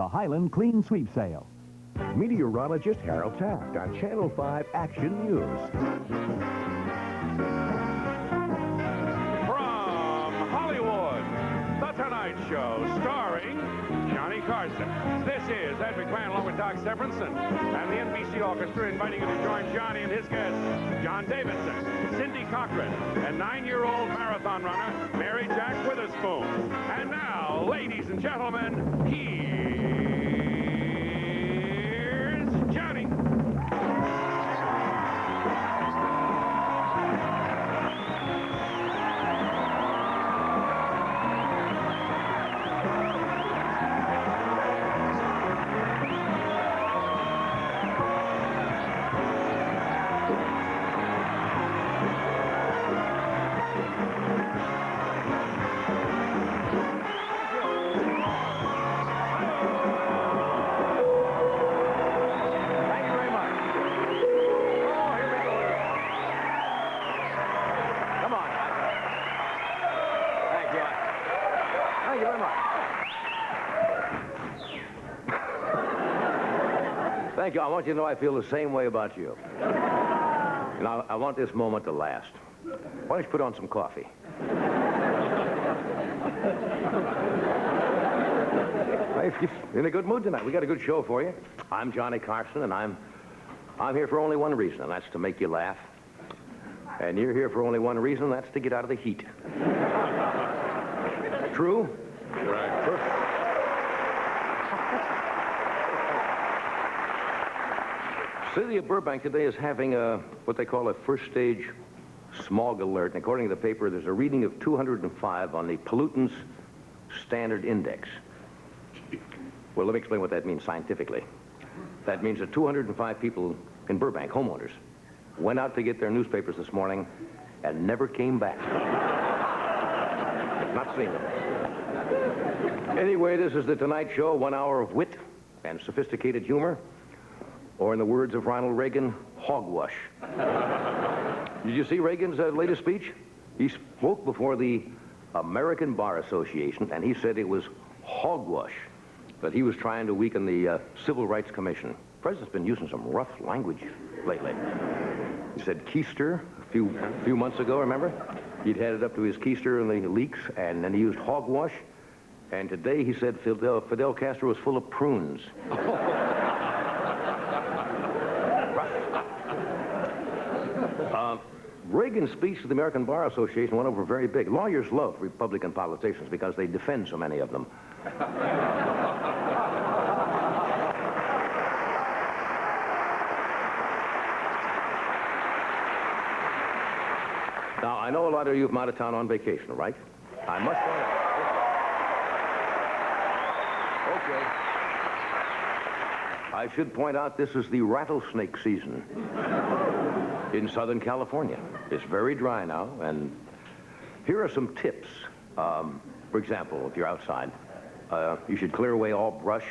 The Highland Clean Sweep Sale. Meteorologist Harold Taft on Channel 5 Action News. From Hollywood, The Tonight Show, starring Johnny Carson. This is Ed McMahon along with Doc Severinsen and the NBC Orchestra inviting you to join Johnny and his guests, John Davidson, Cindy Cochran, and 9-year-old marathon runner, Mary-Jac Witherspoon. And now, ladies and gentlemen, here's Johnny. Thank you. I want you to know I feel the same way about you. Now, I want this moment to last. Why don't you put on some coffee? If you're in a good mood tonight, we got a good show for you. I'm Johnny Carson, and I'm here for only one reason, and that's to make you laugh. And you're here for only one reason, and that's to get out of the heat. True? Right. True. City of Burbank today is having what they call a first-stage smog alert. And according to the paper, there's a reading of 205 on the Pollutants Standard Index. Well, let me explain what that means scientifically. That means that 205 people in Burbank, homeowners, went out to get their newspapers this morning and never came back. Not seen them. Anyway, this is The Tonight Show, 1 hour of wit and sophisticated humor. Or in the words of Ronald Reagan, hogwash. Did you see Reagan's latest speech? He spoke before the American Bar Association, and he said it was hogwash that he was trying to weaken the Civil Rights Commission. The president's been using some rough language lately. He said keister a few months ago, remember? He'd had it up to his keister in the leaks, and then he used hogwash. And today he said Fidel Castro was full of prunes. Reagan's speech to the American Bar Association went over very big. Lawyers love Republican politicians because they defend so many of them. Now, I know a lot of you from out of town on vacation, right? I must point out. Okay. I should point out this is the rattlesnake season in Southern California. It's very dry now, and here are some tips. For example, if you're outside, you should clear away all brush,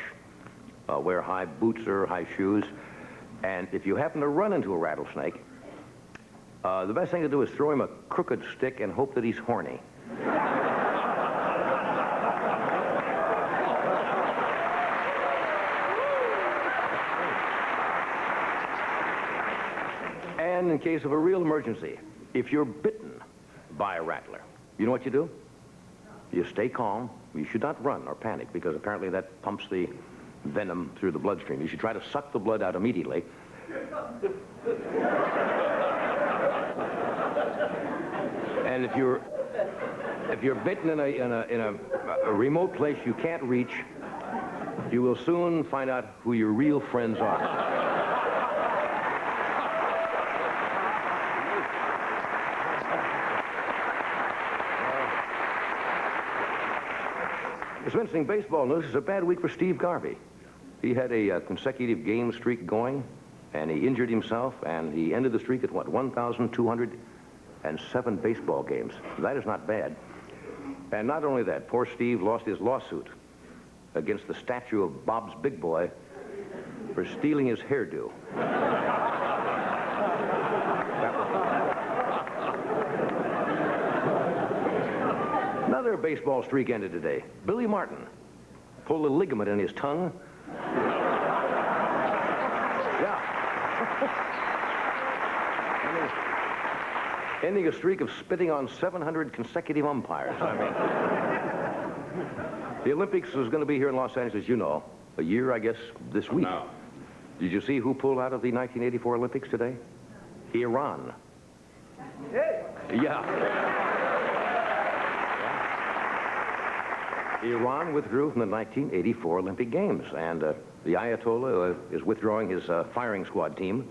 wear high boots or high shoes, and if you happen to run into a rattlesnake, the best thing to do is throw him a crooked stick and hope that he's horny. And in case of a real emergency, if you're bitten by a rattler, you know what you do? You stay calm. You should not run or panic because apparently that pumps the venom through the bloodstream. You should try to suck the blood out immediately. And if you're bitten in a remote place you can't reach, you will soon find out who your real friends are. It's interesting baseball news. It's a bad week for Steve Garvey. He had a consecutive game streak going, and he injured himself, and he ended the streak at, what, 1,207 baseball games. That is not bad. And not only that, poor Steve lost his lawsuit against the statue of Bob's Big Boy for stealing his hairdo. Another baseball streak ended today. Billy Martin, pulled a ligament in his tongue. Yeah. Ending a streak of spitting on 700 consecutive umpires. I mean, the Olympics is going to be here in Los Angeles, you know, a year, I guess, this week. No. Did you see who pulled out of the 1984 Olympics today? Iran. Yeah. Iran withdrew from the 1984 Olympic Games, and the Ayatollah is withdrawing his firing squad team.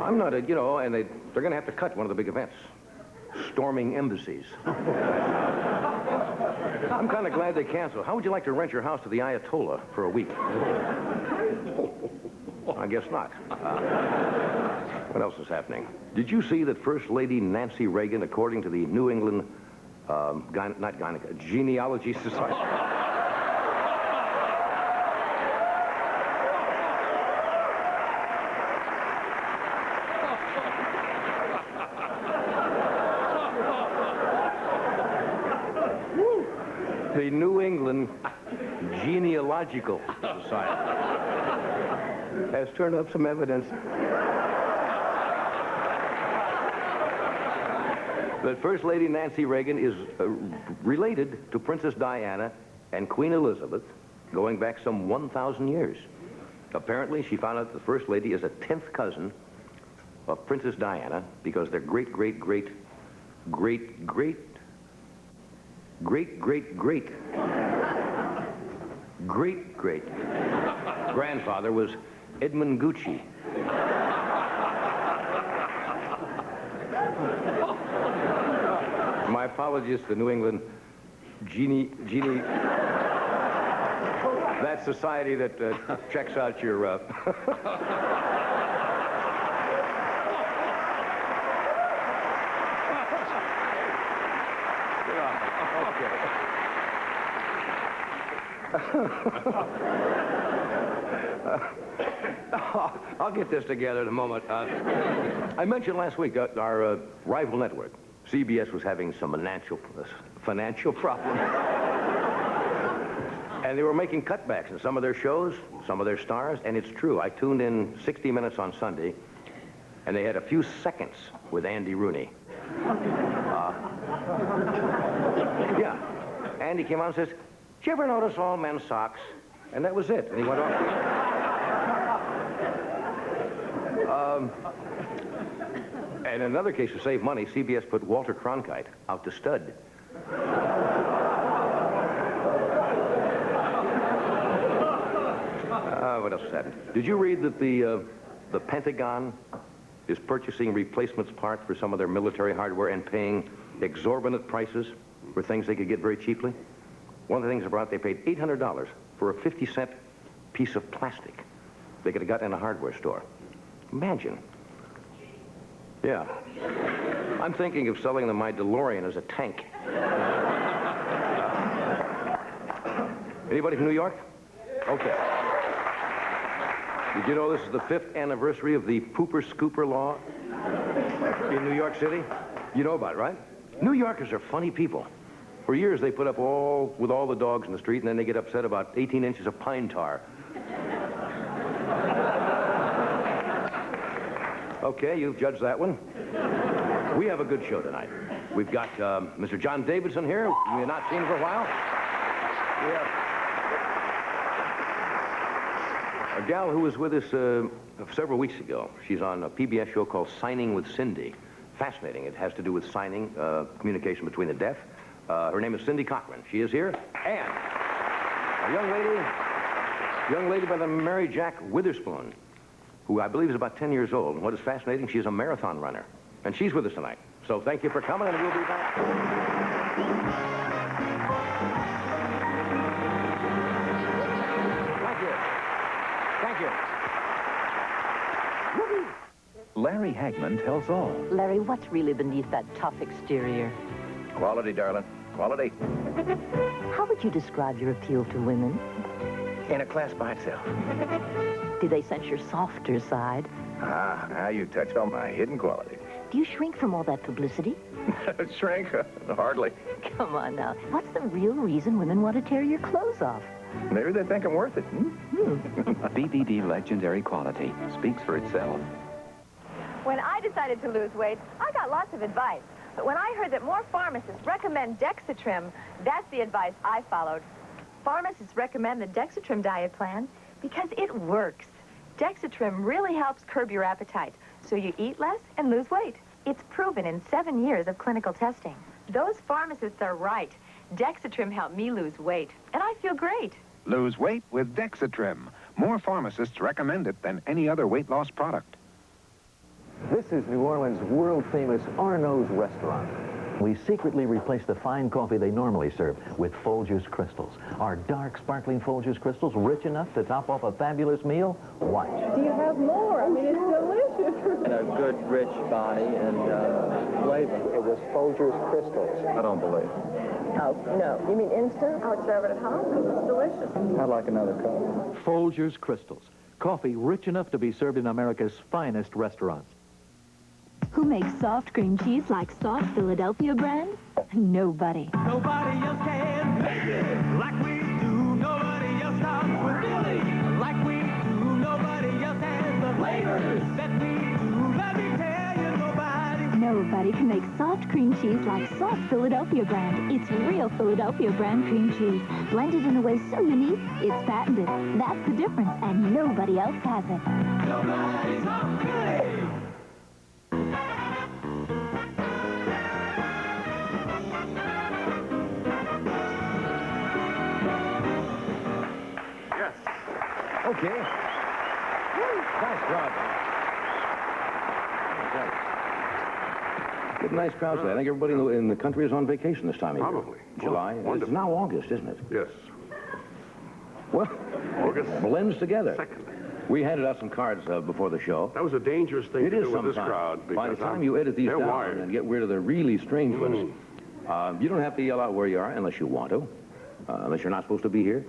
I'm not you know, and they're going to have to cut one of the big events, storming embassies. I'm kind of glad they canceled. How would you like to rent your house to the Ayatollah for a week? I guess not. What else is happening? Did you see that First Lady Nancy Reagan, according to the New England, Genealogy Society? The New England Genealogical Society has turned up some evidence that First Lady Nancy Reagan is related to Princess Diana and Queen Elizabeth going back some 1,000 years. Apparently, she found out that the First Lady is a 10th cousin of Princess Diana because their great-great-great-great-great-grandfather was Edmund Gucci. My apologies to New England that society that checks out your I'll get this together in a moment. I mentioned last week our rival network, CBS, was having some financial problems. And they were making cutbacks in some of their shows, some of their stars, and it's true. I tuned in 60 Minutes on Sunday, and they had a few seconds with Andy Rooney. Yeah. Andy came on and says, "Did you ever notice all men's socks?" And that was it. And he went off. And in another case, to save money, CBS put Walter Cronkite out to stud. What else is happening? Did you read that the Pentagon is purchasing replacement parts for some of their military hardware and paying exorbitant prices for things they could get very cheaply? One of the things about, they paid $800 for a 50-cent piece of plastic they could have got in a hardware store. Imagine. Yeah. I'm thinking of selling them my DeLorean as a tank. Anybody from New York? Okay. Did you know this is the 5th anniversary of the Pooper Scooper law in New York City? You know about it, right? New Yorkers are funny people. For years, they put up with all the dogs in the street, and then they get upset about 18 inches of pine tar. Okay, you've judged that one. We have a good show tonight. We've got Mr. John Davidson here. We have not seen him for a while. We have a gal who was with us several weeks ago. She's on a PBS show called Signing with Cindy. Fascinating. It has to do with signing, communication between the deaf. Her name is Cindy Cochran. She is here. And a young lady by the Mary-Jac Witherspoon, who I believe is about 10 years old. And what is fascinating, she's a marathon runner. And she's with us tonight. So thank you for coming, and we'll be back. Thank you. Larry Hagman tells all. Larry, what's really beneath that tough exterior? Quality, darling. Quality. How would you describe your appeal to women? In a class by itself. Do they sense your softer side? Ah, now you touch on my hidden quality. Do you shrink from all that publicity? Shrink? Hardly. Come on now. What's the real reason women want to tear your clothes off? Maybe they think I'm worth it. BBD legendary quality speaks for itself. When I decided to lose weight, I got lots of advice. But when I heard that more pharmacists recommend Dexatrim, that's the advice I followed. Pharmacists recommend the Dexatrim diet plan because it works. Dexatrim really helps curb your appetite, so you eat less and lose weight. It's proven in 7 years of clinical testing. Those pharmacists are right. Dexatrim helped me lose weight, and I feel great. Lose weight with Dexatrim. More pharmacists recommend it than any other weight loss product. This is New Orleans' world-famous Arnaud's restaurant. We secretly replace the fine coffee they normally serve with Folgers crystals. Our dark, sparkling Folgers crystals rich enough to top off a fabulous meal? Watch. Do you have more? I mean, it's delicious. And a good, rich body and flavor. It was Folgers crystals. I don't believe it. Oh, no. You mean instant? I would serve it at home because it's delicious. I'd like another cup. Folgers crystals. Coffee rich enough to be served in America's finest restaurants. Who makes soft cream cheese like soft Philadelphia brand? Nobody. Nobody else can make it like we do. Nobody else starts with Billy like we do. Nobody else has the flavors that we do. Let me tell you, nobody. Nobody can make soft cream cheese like soft Philadelphia brand. It's real Philadelphia brand cream cheese. Blended in a way so unique, it's patented. That's the difference, and nobody else has it. Nobody's on Billy. Okay. Nice crowd. Good, nice crowd today. I think everybody in the country is on vacation this time of year. Probably. July. It's now August, isn't it? Yes. Well, August blends together. 2nd. We handed out some cards before the show. That was a dangerous thing It to is do with this sometimes. crowd. By the because time you edit these they're down wired. and get rid of the really strange ones, you don't have to yell out where you are unless you want to, unless you're not supposed to be here.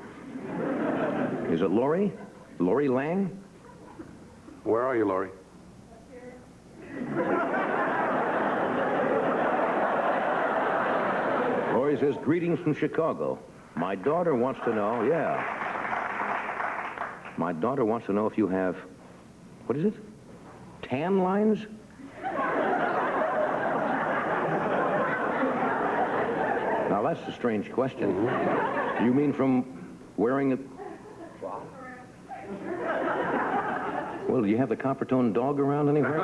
Is it Lori? Lori Lang? Where are you, Laurie? Lori says, greetings from Chicago. My daughter wants to know, my daughter wants to know if you have, what is it? Tan lines? Now, that's a strange question. You mean from wearing it? Well, do you have the copper-toned dog around anywhere?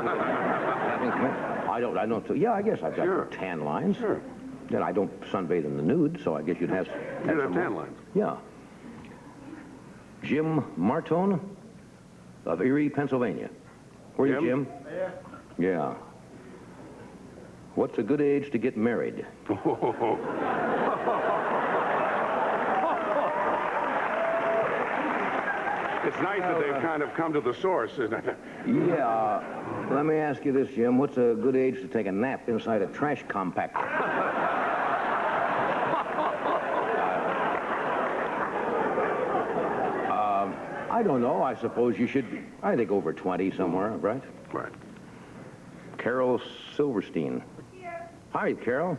I don't. Yeah, I guess I've got tan lines. Sure. Then I don't sunbathe in the nude, so I guess you'd have You'd have some tan more. lines. Yeah. Jim Martone of Erie, Pennsylvania. Where are you, Jim? Yeah. What's a good age to get married? It's nice that they've kind of come to the source, isn't it? Yeah. Let me ask you this, Jim. What's a good age to take a nap inside a trash compactor? I don't know. I suppose you should, I think over 20 somewhere, right? Right. Carol Silverstein. Hi, Carol.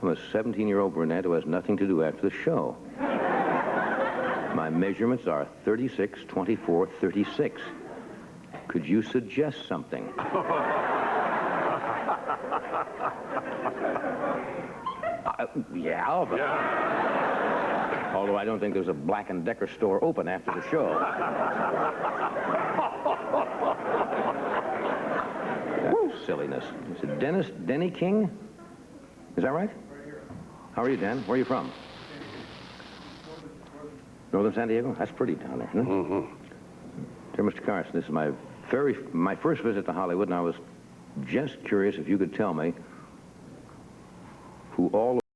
I'm a 17-year-old brunette who has nothing to do after the show. My measurements are 36, 24, 36. Could you suggest something? Yeah, but... Although I don't think there's a Black & Decker store open after the show. That's silliness. Is it Denny King? Is that right? How are you, Dan? Where are you from? Northern San Diego? That's pretty down there, isn't it? Mm-hmm. Dear Mr. Carson, this is my first visit to Hollywood, and I was just curious if you could tell me who all